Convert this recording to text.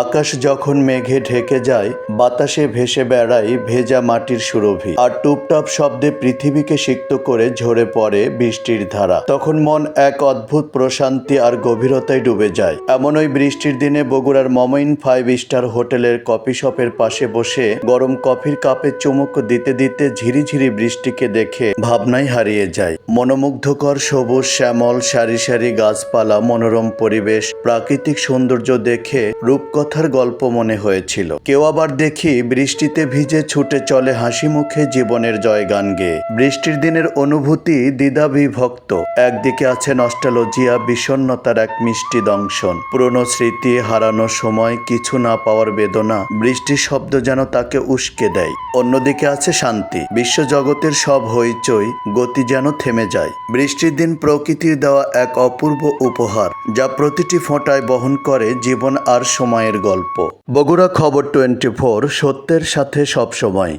আকাশ যখন মেঘে ঢেকে যায়, বাতাসে ভেসে বেড়ায় ভেজা মাটির সুরভি, আর টুপটাপ শব্দে পৃথিবীকে সিক্ত করে ঝরে পড়ে বৃষ্টির ধারা। তখন মন এক অদ্ভুত প্রশান্তি আর গভীরতায় ডুবে যায়। এমন ওই বৃষ্টির দিনে বগুড়ার মমইন 5 স্টার হোটেলের কফি শপের পাশে বসে গরম কফির কাপে চুমুক দিতে দিতে ঝিরিঝিরি বৃষ্টিকে দেখে ভাবনায় হারিয়ে যায়। মনোমুগ্ধকর সবুজ শ্যামল সারি সারি গাছপালা, মনোরম পরিবেশ, প্রাকৃতিক সৌন্দর্য দেখে রূপকথার গল্প মনে হয়েছিল। কেউ আবার দেখি বৃষ্টিতে ভিজে ছুটে চলে হাসি মুখে জীবনের জয়গান গেয়ে। বৃষ্টির দিনের অনুভূতি দ্বিধা বিভক্ত। একদিকে আছে নস্টালজিয়া, বিষণ্ণতার এক মিষ্টি দংশন, পুরনো স্মৃতি, হারানো সময়, কিছু না পাওয়ার বেদনা। বৃষ্টির শব্দ যেন তাকে উস্কে দেয়। অন্যদিকে আছে শান্তি, বিশ্বজগতের সব হইচই, গতি যেন থেমে যায়। বৃষ্টির দিন প্রকৃতির দেওয়া এক অপূর্ব উপহার, যা প্রতিটি ফোঁটায় বহন করে জীবন আর সময়ের গল্প। বগুড়া খবর 24, সত্যের সাথে সব সময়।